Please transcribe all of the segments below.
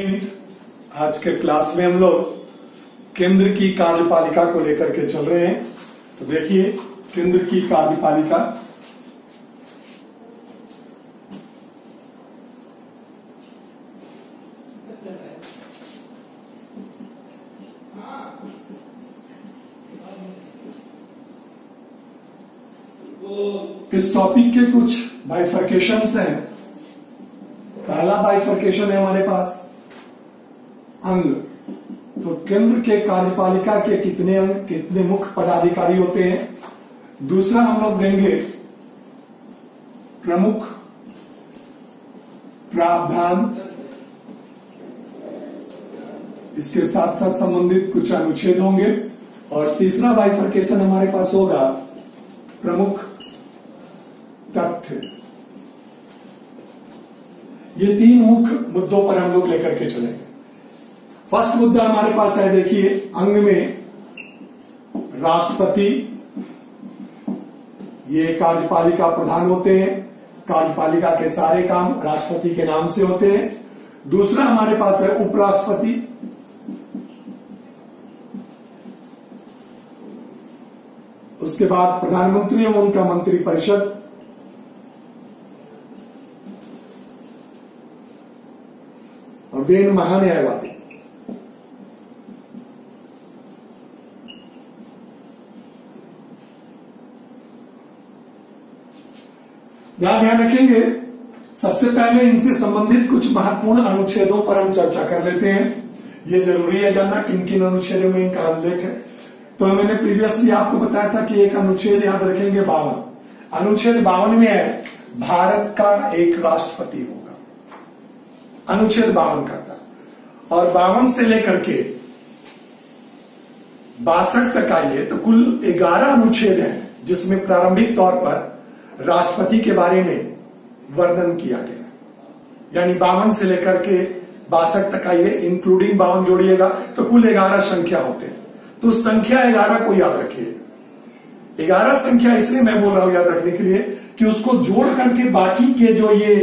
आज के क्लास में हम लोग केंद्र की कार्यपालिका को लेकर के चल रहे हैं। तो देखिए, केंद्र की कार्यपालिका इस टॉपिक के कुछ बाइफर्केशंस हैं। पहला बाइफर्केशन है हमारे पास अंग। तो केंद्र के कार्यपालिका के कितने अंग, कितने मुख्य पदाधिकारी होते हैं। दूसरा हम लोग देंगे प्रमुख प्रावधान, इसके साथ साथ संबंधित कुछ अनुच्छेद होंगे। और तीसरा बाइफर्केशन हमारे पास होगा प्रमुख तथ्य। ये तीन मुख्य मुद्दों पर हम लोग लेकर के चलेंगे। फर्स्ट मुद्दा हमारे पास है, देखिए, अंग में राष्ट्रपति, ये कार्यपालिका प्रधान होते हैं। कार्यपालिका के सारे काम राष्ट्रपति के नाम से होते हैं। दूसरा हमारे पास है उपराष्ट्रपति, उसके बाद प्रधानमंत्री और उनका मंत्रिपरिषद, और देन महान्यायवादी। ध्यान रखेंगे, सबसे पहले इनसे संबंधित कुछ महत्वपूर्ण अनुच्छेदों पर हम चर्चा कर लेते हैं। ये जरूरी है जानना किन किन अनुच्छेदों में इनका उल्लेख है। तो मैंने प्रीवियसली आपको बताया था कि एक अनुच्छेद याद रखेंगे 52। अनुच्छेद 52 में है भारत का एक राष्ट्रपति होगा। अनुच्छेद 52 कहता है। और 52 से लेकर के 62 तक आइए तो कुल 11 अनुच्छेद हैं, जिसमें प्रारंभिक तौर पर राष्ट्रपति के बारे में वर्णन किया गया। यानी 52 से लेकर के 62 तक आइए, इंक्लूडिंग 52 जोड़िएगा तो कुल 11 संख्या होते हैं। तो संख्या 11 को याद रखिए। 11 संख्या इसलिए मैं बोल रहा हूं याद रखने के लिए कि उसको जोड़ करके बाकी के जो ये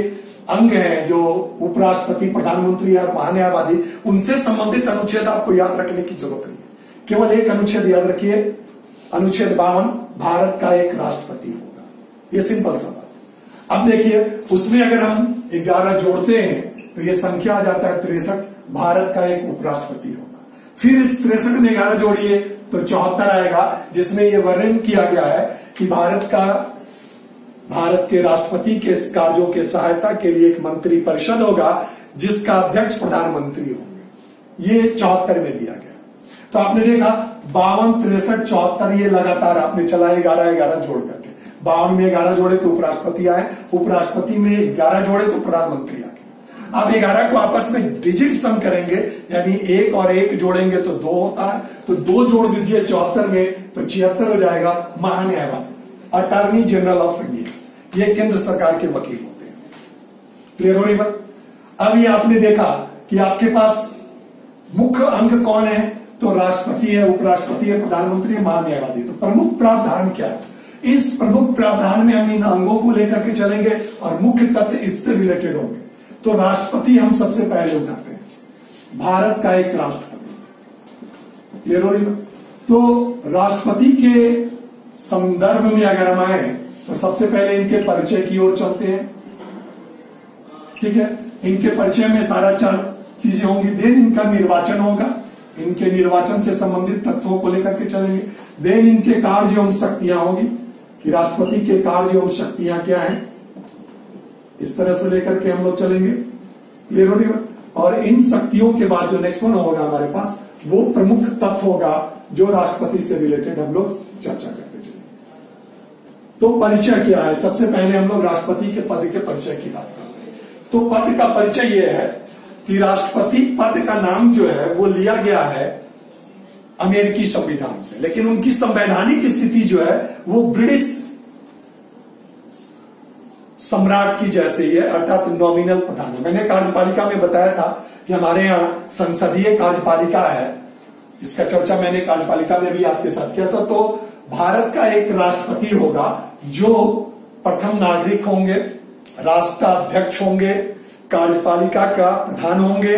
अंग हैं, जो उपराष्ट्रपति, प्रधानमंत्री और महान्यायवादी, उनसे संबंधित अनुच्छेद आपको याद रखने की जरूरत नहीं है। केवल एक अनुच्छेद याद रखिए, अनुच्छेद 52, भारत का एक राष्ट्रपति होगा। ये सिंपल सा बात। अब देखिए, उसमें अगर हम 11 जोड़ते हैं तो ये संख्या आ जाता है 63। भारत का एक उपराष्ट्रपति होगा। फिर इस 63 में 11 जोड़िए तो 74 आएगा, जिसमें यह वर्णन किया गया है कि भारत के राष्ट्रपति के कार्यों के सहायता के लिए एक मंत्री परिषद होगा, जिसका अध्यक्ष प्रधानमंत्री होंगे। ये 74 में दिया गया। तो आपने देखा 52, 63, 74, ये लगातार आपने चला 11 जोड़ करके। 52 में 11 जोड़े तो उपराष्ट्रपति आए, उपराष्ट्रपति में 11 जोड़े तो प्रधानमंत्री आ गए। आप 11 को आपस में डिजिट सम करेंगे, यानी 1 और 1 जोड़ेंगे तो 2 होता है। तो 2 जोड़ दीजिए 74 में तो 76 हो जाएगा। महान्यायवादी, अटॉर्नी जनरल ऑफ इंडिया, ये केंद्र सरकार के वकील होते हैं। क्लियर हो रही बात। अब ये आपने देखा कि आपके पास मुख्य अंग कौन है, तो राष्ट्रपति है, उपराष्ट्रपति है, प्रधानमंत्री है, महान्यायवादी। तो प्रमुख प्रावधान क्या है? इस प्रमुख प्रावधान में हम इन अंगों को लेकर के चलेंगे और मुख्य तथ्य इससे रिलेटेड होंगे। तो राष्ट्रपति हम सबसे पहले उठाते हैं, भारत का एक राष्ट्रपति। क्लियर हो रही बात। तो राष्ट्रपति के संदर्भ में अगर हम आए तो सबसे पहले इनके परिचय की ओर चलते हैं। ठीक है, इनके परिचय में सारा 4 चीजें होंगी। देन इनका निर्वाचन होगा, इनके निर्वाचन से संबंधित तत्वों को लेकर के चलेंगे। देन इनके कार्य एवं शक्तियां होंगी कि राष्ट्रपति के कार्य एवं शक्तियां क्या हैं, इस तरह से लेकर के हम लोग चलेंगे। क्लियर हो रही है। और इन शक्तियों के बाद जो नेक्स्ट वन होगा हमारे पास, वो प्रमुख तत्व होगा जो राष्ट्रपति से रिलेटेड हम लोग चर्चा करते चलेंगे। तो परिचय क्या है? सबसे पहले हम लोग राष्ट्रपति के पद के परिचय की बात कर रहे हैं। तो पद का परिचय ये है कि राष्ट्रपति पद का नाम जो है वो लिया गया है अमेरिकी संविधान से, लेकिन उनकी संवैधानिक स्थिति जो है वो ब्रिटिश सम्राट की जैसे ही है, अर्थात नॉमिनल प्रधान है। मैंने कार्यपालिका में बताया था कि हमारे यहां संसदीय कार्यपालिका है, इसका चर्चा मैंने कार्यपालिका में भी आपके साथ किया था। तो भारत का एक राष्ट्रपति होगा जो प्रथम नागरिक होंगे, राष्ट्राध्यक्ष होंगे, कार्यपालिका का प्रधान होंगे,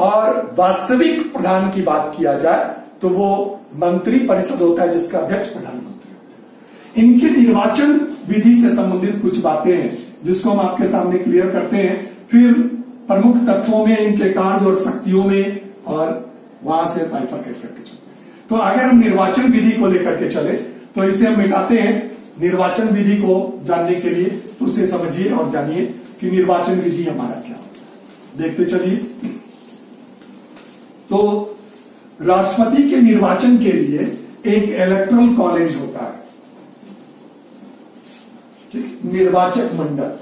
और वास्तविक प्रधान की बात किया जाए तो वो मंत्री परिषद होता है जिसका अध्यक्ष प्रधानमंत्री होता है। इनके निर्वाचन विधि से संबंधित कुछ बातें हैं जिसको हम आपके सामने क्लियर करते हैं, फिर प्रमुख तत्वों में, इनके कार्य और शक्तियों में, और वहां से बाइफरकेट करके चलते हैं। तो अगर हम निर्वाचन विधि को लेकर के चले तो इसे हम मिटाते हैं निर्वाचन विधि को जानने के लिए। तो उसे समझिए और जानिए कि निर्वाचन विधि हमारा क्या होता है। देखते चलिए। तो राष्ट्रपति के निर्वाचन के लिए एक इलेक्टोरल कॉलेज होता है, ठीक, निर्वाचक मंडल,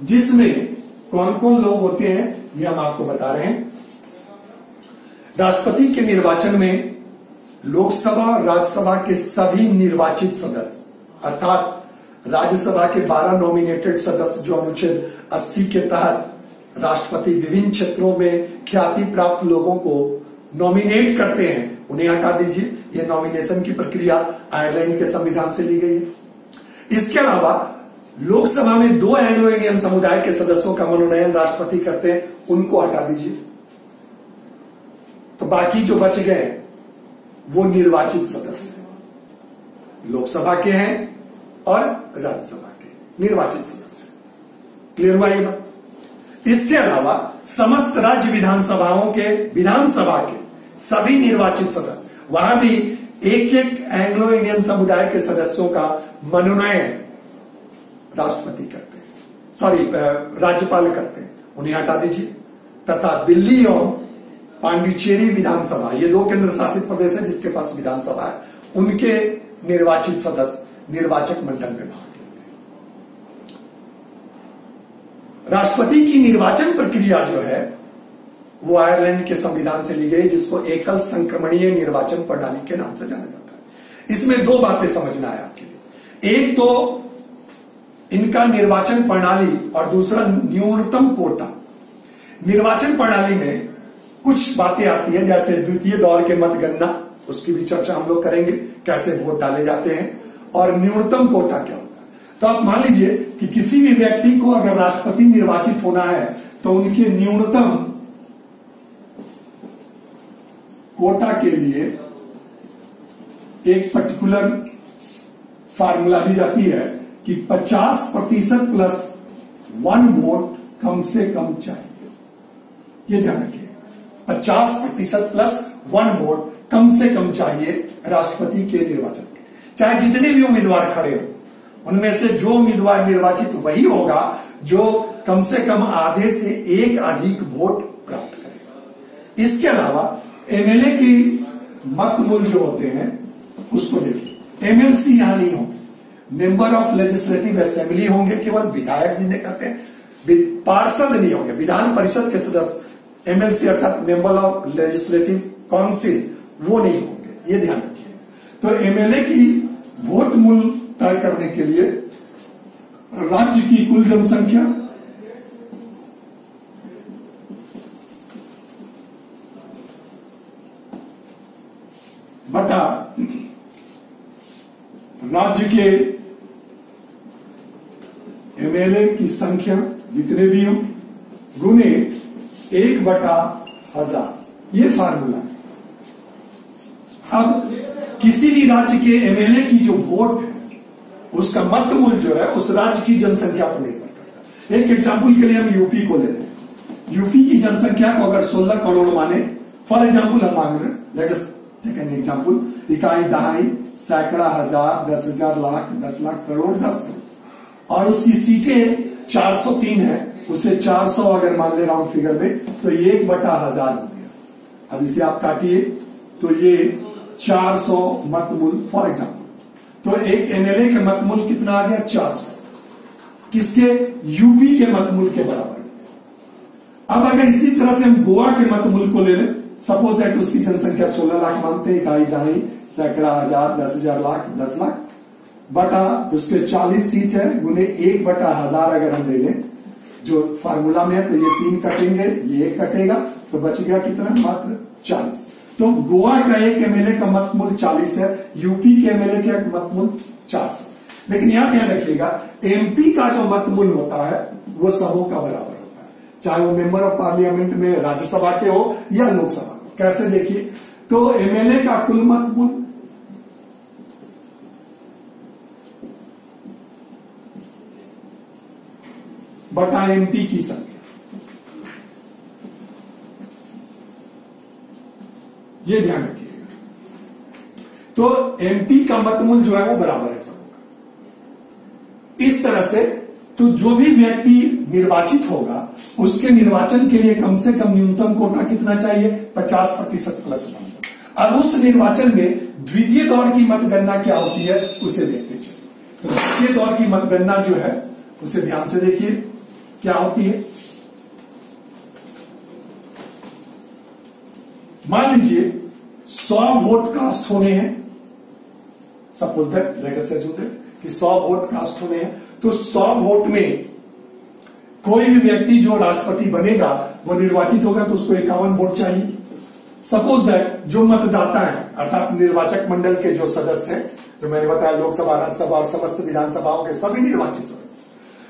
जिसमें कौन कौन लोग होते हैं ये हम आपको बता रहे हैं। राष्ट्रपति के निर्वाचन में लोकसभा और राज्यसभा के सभी निर्वाचित सदस्य, अर्थात राज्यसभा के 12 नॉमिनेटेड सदस्य जो अनुच्छेद 80 के तहत राष्ट्रपति विभिन्न क्षेत्रों में ख्याति प्राप्त लोगों को नॉमिनेट करते हैं, उन्हें हटा दीजिए। यह नॉमिनेशन की प्रक्रिया आयरलैंड के संविधान से ली गई है। इसके अलावा लोकसभा में 2 एंग्लो इंडियन समुदाय के सदस्यों का मनोनयन राष्ट्रपति करते हैं, उनको हटा दीजिए। तो बाकी जो बच गए वो निर्वाचित सदस्य लोकसभा के हैं और राज्यसभा के निर्वाचित सदस्य। क्लियर हुआ ये बात? इसके अलावा समस्त राज्य विधानसभाओं के विधानसभा के सभी निर्वाचित सदस्य, वहां भी एक एक एंग्लो इंडियन समुदाय के सदस्यों का मनोनयन राष्ट्रपति करते हैं, सॉरी राज्यपाल करते हैं, उन्हें हटा दीजिए। तथा दिल्ली और पांडिचेरी विधानसभा, ये 2 केंद्र शासित प्रदेश है जिसके पास विधानसभा है, उनके निर्वाचित सदस्य निर्वाचक मंडल में भाग लेते हैं। राष्ट्रपति की निर्वाचन प्रक्रिया जो है वो आयरलैंड के संविधान से ली गई, जिसको एकल संक्रमणीय निर्वाचन प्रणाली के नाम से जाना जाता है। इसमें 2 बातें समझना है आपके लिए। एक तो इनका निर्वाचन प्रणाली और दूसरा न्यूनतम कोटा। निर्वाचन प्रणाली में कुछ बातें आती हैं, जैसे द्वितीय दौर के मतगणना, उसकी भी चर्चा हम लोग करेंगे, कैसे वोट डाले जाते हैं, और न्यूनतम कोटा क्या होता है। तो आप मान लीजिए कि किसी भी व्यक्ति को अगर राष्ट्रपति निर्वाचित होना है तो उनके न्यूनतम कोटा के लिए एक पर्टिकुलर फार्मूला दी जाती है कि 50% प्लस 1 वोट कम से कम चाहिए। ये ध्यान रखिए, 50% प्लस 1 वोट कम से कम चाहिए राष्ट्रपति के निर्वाचन के। चाहे जितने भी उम्मीदवार खड़े हो, उनमें से जो उम्मीदवार निर्वाचित वही होगा जो कम से कम आधे से एक अधिक वोट प्राप्त करेगा। इसके अलावा एमएलए की मत मूल्य जो होते हैं उसको देखिए। एमएलसी यहां नहीं होंगे, मेंबर ऑफ लेजिस्लेटिव असेंबली होंगे, केवल विधायक जिन्हें कहते हैं, पार्षद नहीं होंगे, विधान परिषद के सदस्य। एमएलसी अर्थात मेंबर ऑफ लेजिस्लेटिव काउंसिल, वो नहीं होंगे, ये ध्यान रखिए। तो एमएलए की वोट मूल्य तय करने के लिए राज्य की कुल जनसंख्या, बटा राज्य के एमएलए की संख्या जितने भी हो, गुने 1/1000, ये फार्मूला है। अब किसी भी राज्य के एमएलए की जो वोट है उसका मत मूल्य जो है उस राज्य की जनसंख्या पर निर्भर करता है। एक एग्जाम्पल के लिए हम यूपी को लेते हैं। यूपी की जनसंख्या को अगर 16 करोड़ माने, फॉर एग्जाम्पल हम मांग रहे हैं, let us take an example, इकाई, दहाई, सैकड़ा, हजार, 10,000, लाख, 10 लाख, करोड़, 10 करोड़, और उसकी सीटें 403 है, उसे 400 अगर मान ले राउंड फिगर में, तो ये 1/1000 हो गया। अब इसे आप काटिए तो ये 400 मत मूल्य फॉर एग्जाम्पल। तो एक एमएलए के मत मूल्य कितना आ गया? 400, किसके? यूपी के मत मूल्य के बराबर। अब अगर इसी तरह से हम गोवा के मत मूल्य को ले लें, सपोज दैट उसकी जनसंख्या 16 लाख मानते हैं, इकाई, दहाई, सैकड़ा, हजार, 10,000, लाख, 10 लाख, बटा उसके 40 सीट है, गुने 1/1000 अगर हम ले लें जो फार्मूला में है, तो ये 3 कटेंगे, ये 1 कटेगा, तो बच गया कितना? मात्र 40। तो गोवा का एक एमएलए का मत मूल्य 40 है, यूपी के एमएलए का मत मूल्य 400। लेकिन यहां ध्यान रखिएगा, एमपी का जो मत मूल्य होता है वो सबों का बराबर होता है। चाहे वो मेंबर ऑफ पार्लियामेंट में राज्यसभा के हो या लोकसभा में। कैसे देखिए, तो एमएलए का कुल मत मूल बटा एमपी की संख्या, ये ध्यान रखिएगा। तो एमपी का मतमूल जो है वो बराबर है सबका। इस तरह से तो जो भी व्यक्ति निर्वाचित होगा उसके निर्वाचन के लिए कम से कम न्यूनतम कोटा कितना चाहिए, 50% प्लस 1। अब उस निर्वाचन में द्वितीय दौर की मतगणना क्या होती है उसे देखते चलिए। तो द्वितीय दौर की मतगणना जो है उसे ध्यान से देखिए क्या होती है। मान लीजिए 100 वोट कास्ट होने हैं, suppose that let us assume that कि 100 वोट कास्ट होने हैं, तो 100 वोट में कोई भी व्यक्ति जो राष्ट्रपति बनेगा वो निर्वाचित होगा तो उसको 51 वोट चाहिए। सपोज दैट जो मतदाता है अर्थात निर्वाचक मंडल के जो सदस्य हैं, जो मैंने बताया लोकसभा, राज्यसभा और समस्त विधानसभाओं के सभी निर्वाचित सदस्य,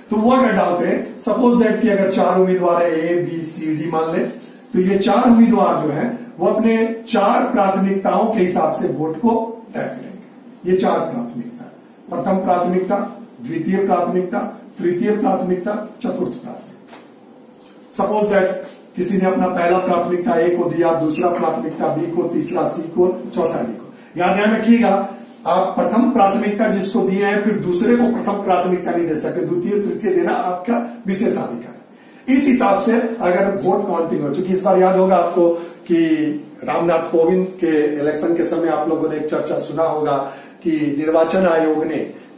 तो वो अगर डालते हैं सपोज दैट कि अगर 4 उम्मीदवार है ए बी सी डी मान ले, तो ये 4 उम्मीदवार जो है वो अपने 4 प्राथमिकताओं के हिसाब से वोट को तय करेंगे। ये 4 प्राथमिकता, प्रथम प्राथमिकता, द्वितीय प्राथमिकता, तृतीय प्राथमिकता, चतुर्थ प्राथमिकता। सपोज दैट किसी ने अपना पहला प्राथमिकता ए को दिया, दूसरा प्राथमिकता बी को, तीसरा सी को, चौथा डी को। यहां ध्यान रखिएगा, आप प्रथम प्राथमिकता जिसको दिए हैं फिर दूसरे को प्रथम प्राथमिकता नहीं दे सकते, द्वितीय तृतीय देना आपका विशेषाधिकार है। इस हिसाब से अगर वोट काउंटिंग हो, चूंकि इस बार याद होगा आपको कि रामनाथ कोविंद के इलेक्शन के समय आप लोगों ने एक चर्चा सुना होगा कि निर्वाचन आयोग ने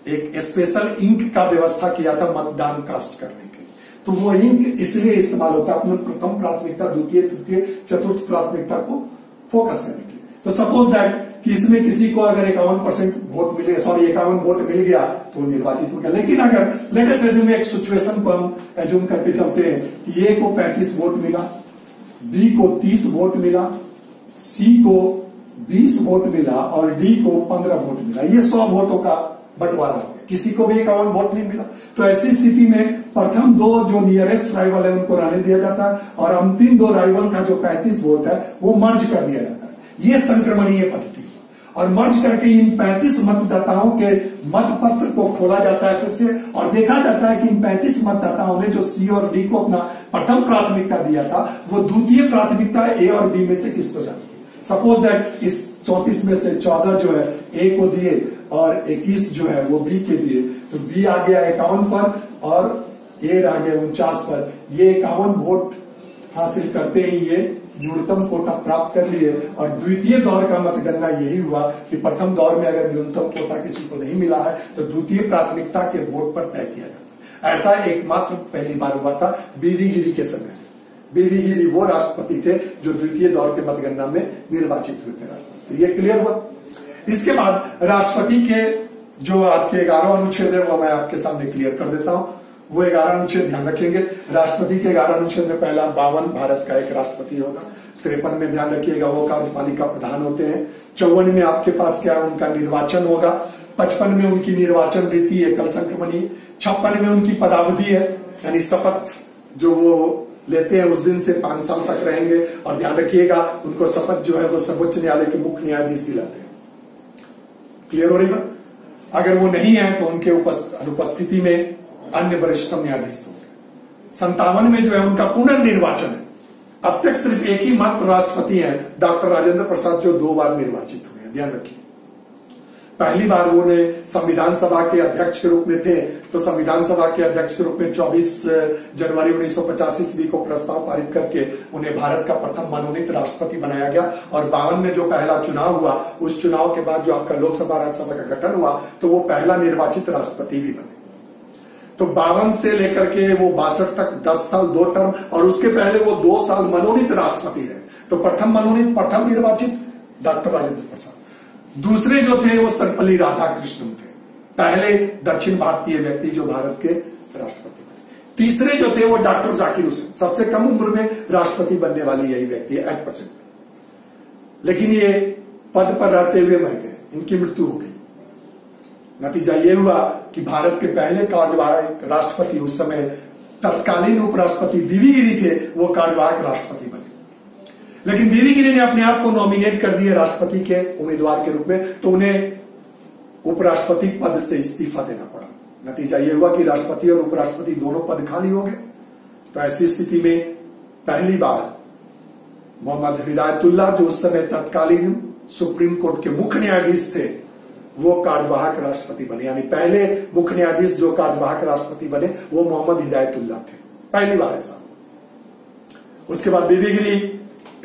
एक स्पेशल इंक का व्यवस्था किया था मतदान कास्ट करने के लिए। तो वो इंक इसलिए इस्तेमाल होता है अपने प्रथम प्राथमिकता, द्वितीय तृतीय चतुर्थ प्राथमिकता को फोकस करने के लिए। तो सपोज दैट कि इसमें किसी को अगर 51% वोट मिले, 51 वोट मिल गया तो निर्वाचित हो गया। लेकिन अगर लेट अस अज्यूम एक सिचुएशन को हम एज्यूम करके चलते हैं कि ए को 35 वोट मिला, बी को 30 वोट मिला, सी को 20 वोट मिला और डी को 15 वोट मिला। ये 100 वोटों का बंटवारा हो गया, किसी को भी 51 वोट नहीं मिला। तो ऐसी स्थिति में प्रथम 2 जो नियरेस्ट राइवल है उनको रहने दिया जाता है और अंतिम 2 राइवल का जो 35 वोट है वो मर्ज कर दिया जाता है। ये संक्रमणीय पद्धति और मर्ज करके इन 35 मतदाताओं के मतपत्र को खोला जाता है फिर से और देखा जाता है कि इन 35 मतदाताओं ने जो सी और डी को अपना प्रथम प्राथमिकता दिया था वो द्वितीय प्राथमिकता ए और बी में से किसको जाती है। सपोज दैट इस 34 में से 14 जो है ए को दिए और 21 जो है वो बी के दिए, तो बी आ गया 51 पर और ए आ गया 49 पर। ये 51 वोट हासिल करते ही ये न्यूनतम कोटा प्राप्त कर लिए और द्वितीय दौर का मतगणना यही हुआ कि प्रथम दौर में अगर न्यूनतम कोटा किसी को नहीं मिला है तो द्वितीय प्राथमिकता के वोट पर तय किया जाता है। ऐसा एकमात्र पहली बार हुआ था बीवी गिरी के समय। बीवी गिरी वो राष्ट्रपति थे जो द्वितीय दौर के मतगणना में निर्वाचित हुए थे राष्ट्रपति। ये क्लियर हुआ। इसके बाद राष्ट्रपति के जो आपके 11 अनुच्छेद है वो मैं आपके सामने क्लियर कर देता हूं। वो 11 अनुच्छेद ध्यान रखेंगे। राष्ट्रपति के 11 अनुच्छेद में पहला 52 भारत का एक राष्ट्रपति होगा। 53 में ध्यान रखिएगा वो कार्यपालिका प्रधान होते हैं। 54 में आपके पास क्या उनका निर्वाचन होगा। 55 में उनकी निर्वाचन रीति एकल संक्रमणीय। 56 में उनकी पदावधि है यानी शपथ जो वो लेते हैं उस दिन से 5 साल तक रहेंगे। और ध्यान रखिएगा उनको शपथ जो है वो सर्वोच्च न्यायालय के मुख्य न्यायाधीश दिलाते हैं। क्लियर हो रही बात। अगर वो नहीं है तो उनके अनुपस्थिति में अन्य वरिष्ठतम न्यायाधीश होंगे। 57 में जो है उनका पुनर्निर्वाचन है। अब तक सिर्फ एक ही मात्र राष्ट्रपति हैं डॉक्टर राजेंद्र प्रसाद जो 2 बार निर्वाचित हुए हैं। ध्यान रखिए पहली बार उन्होंने संविधान सभा के अध्यक्ष के रूप में थे तो संविधान सभा के अध्यक्ष के रूप में 24 जनवरी 1950 ईस्वी को प्रस्ताव पारित करके उन्हें भारत का प्रथम मनोनीत राष्ट्रपति बनाया गया। और 52 में जो पहला चुनाव हुआ उस चुनाव के बाद जो आपका लोकसभा राज्यसभा का गठन हुआ तो वो पहला निर्वाचित राष्ट्रपति भी बने। तो 52 से लेकर के वो 62 तक 10 साल 2 टर्म और उसके पहले वो 2 साल मनोनीत राष्ट्रपति रहे। तो प्रथम मनोनीत प्रथम निर्वाचित डॉक्टर राजेंद्र प्रसाद। दूसरे जो थे वो सर्वपल्ली राधाकृष्णन थे, पहले दक्षिण भारतीय व्यक्ति जो भारत के राष्ट्रपति बने। तीसरे जो थे वो डॉक्टर जाकिर हुसैन, सबसे कम उम्र में राष्ट्रपति बनने वाली यही व्यक्ति है 8%। लेकिन ये पद पर रहते हुए मर गए, इनकी मृत्यु हो गई। नतीजा ये हुआ कि भारत के पहले कार्यवाहक राष्ट्रपति उस समय तत्कालीन उपराष्ट्रपति बीबी गिरी थे, वो कार्यवाहक राष्ट्रपति बने। लेकिन बीबी गिरी ने अपने आप को नॉमिनेट कर दिए राष्ट्रपति के उम्मीदवार के रूप में, तो उन्हें उपराष्ट्रपति पद से इस्तीफा देना पड़ा। नतीजा यह हुआ कि राष्ट्रपति और उपराष्ट्रपति दोनों पद खाली हो गए। तो ऐसी स्थिति में पहली बार मोहम्मद हिदायतुल्लाह, जो उस समय तत्कालीन सुप्रीम कोर्ट के मुख्य न्यायाधीश थे, वो कार्यवाहक राष्ट्रपति बने। यानी पहले मुख्य न्यायाधीश जो कार्यवाहक राष्ट्रपति बने वो मोहम्मद हिदायतुल्लाह थे, पहली बार ऐसा। उसके बाद बीबी गिरी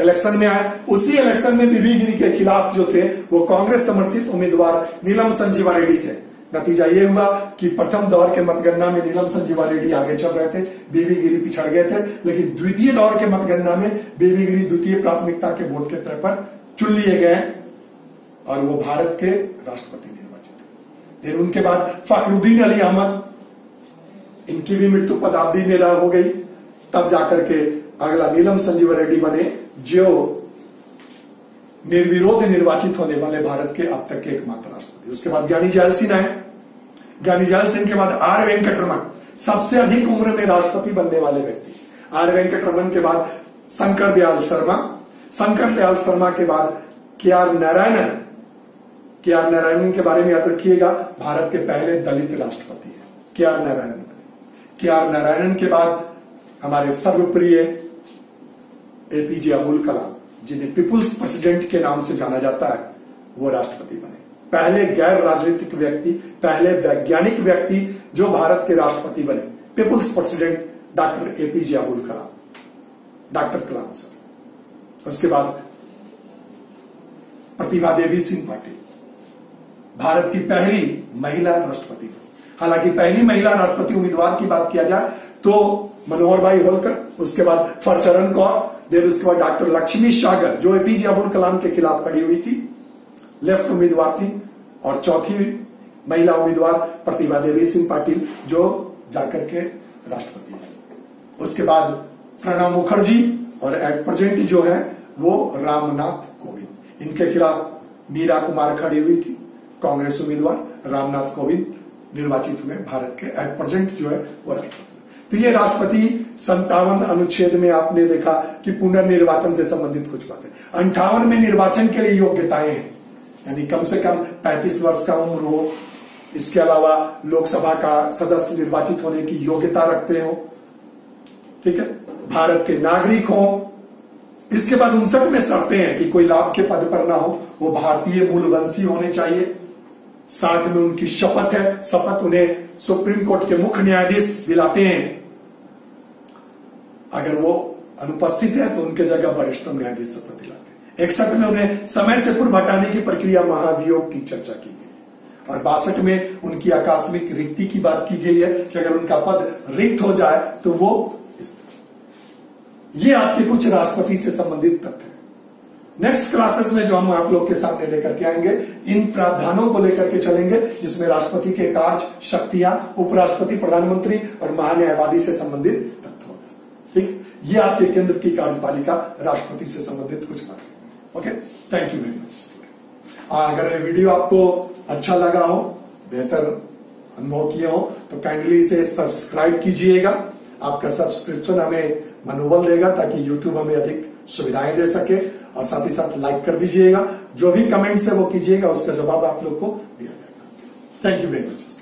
इलेक्शन में आए। उसी इलेक्शन में बीबी गिरी के खिलाफ जो थे वो कांग्रेस समर्थित उम्मीदवार नीलम संजीवा रेड्डी थे। नतीजा ये हुआ कि प्रथम दौर के मतगणना में नीलम संजीवा रेड्डी आगे चल रहे थे, बीबी गिरी पिछड़ गए थे। लेकिन द्वितीय दौर के मतगणना में बीबी गिरी द्वितीय प्राथमिकता के वोट के तौर पर चुन लिए गए और वो भारत के राष्ट्रपति निर्वाचित हुए। फिर उनके बाद फखरुद्दीन अली अहमद, इनकी भी मृत्यु पदाब्दी में हो गई। तब जाकर के अगला नीलम संजीवा रेड्डी बने, जो निर्विरोध निर्वाचित होने वाले भारत के अब तक के एकमात्र राष्ट्रपति। उसके बाद ज्ञानी जैल सिंह आए। ज्ञानी जैल सिंह के बाद आर वेंकटरमन, सबसे अधिक उम्र में राष्ट्रपति बनने वाले व्यक्ति। आर वेंकटरमन के बाद शंकर दयाल शर्मा, शंकर दयाल शर्मा के बाद के आर नारायणन। के आर नारायणन के बारे में याद रखिएगा, भारत के पहले दलित राष्ट्रपति है के आर नारायणन बने। के आर नारायणन के बाद हमारे सर्वप्रिय एपीजे अब्दुल कलाम, जिन्हें पीपुल्स प्रेसिडेंट के नाम से जाना जाता है, वो राष्ट्रपति बने। पहले गैर राजनीतिक व्यक्ति, पहले वैज्ञानिक व्यक्ति जो भारत के राष्ट्रपति बने, people's president doctor APJ Abdul Kalam, doctor Kalam sir. उसके बाद प्रतिभा देवी सिंह पाटिल, भारत की पहली महिला राष्ट्रपति। हालांकि पहली महिला राष्ट्रपति उम्मीदवार की बात किया जाए तो मनोहर भाई होलकर, उसके बाद फरचरण कौर, फिर उसके बाद डॉक्टर लक्ष्मी सागर जो एपीजे अब्दुल कलाम के खिलाफ खड़ी हुई थी, लेफ्ट उम्मीदवार थी। और चौथी महिला उम्मीदवार प्रतिभा देवी सिंह पाटिल, जो जाकर के राष्ट्रपति बनी। उसके बाद प्रणब मुखर्जी और एट प्रेजेंट जो है वो रामनाथ कोविंद, इनके खिलाफ मीरा कुमार खड़ी हुई थी, कांग्रेस उम्मीदवार। रामनाथ कोविंद निर्वाचित हुए भारत के एट प्रेजेंट जो है वो राष्ट्रपति। तो ये राष्ट्रपति 57 अनुच्छेद में आपने देखा कि पुनर्निर्वाचन से संबंधित कुछ बातें। 58 में निर्वाचन के लिए योग्यताएं हैं, यानी कम से कम 35 वर्ष का उम्र हो, इसके अलावा लोकसभा का सदस्य निर्वाचित होने की योग्यता रखते हो, ठीक है, भारत के नागरिक हो। इसके बाद 59 में शर्तें हैं कि कोई लाभ के पद पर ना हो, वो भारतीय मूलवंशी होने चाहिए। 60 में उनकी शपथ है, शपथ उन्हें सुप्रीम कोर्ट के मुख्य न्यायाधीश दिलाते हैं। अगर वो अनुपस्थित है तो उनके जगह वरिष्ठतम न्यायाधीश शपथ दिलाते हैं। 61 में उन्हें समय से पूर्व हटाने की प्रक्रिया महाभियोग की चर्चा की गई है। और 62 में उनकी आकस्मिक रिक्ति की बात की गई है कि अगर उनका पद रिक्त हो जाए तो वो, ये आपके कुछ राष्ट्रपति से संबंधित तथ्य हैं। नेक्स्ट क्लासेस में जो हम आप लोग के सामने लेकर के आएंगे, इन प्रावधानों को लेकर के चलेंगे, जिसमें राष्ट्रपति के कार्य, शक्तियां, उपराष्ट्रपति, प्रधानमंत्री और महान्यायवादी से संबंधित तथ्य होगा। ठीक, ये आपके केंद्र की कार्यपालिका राष्ट्रपति से संबंधित कुछ बातें। Okay, thank you very much. अगर ये वीडियो आपको अच्छा लगा हो, बेहतर अनुभव किया हो, तो काइंडली इसे सब्सक्राइब कीजिएगा। आपका सब्सक्रिप्शन हमें मनोबल देगा ताकि यूट्यूब हमें अधिक सुविधाएं दे सके। और साथ ही साथ लाइक कर दीजिएगा, जो भी कमेंट्स है वो कीजिएगा, उसका जवाब आप लोग को दिया जाएगा। Thank you very much.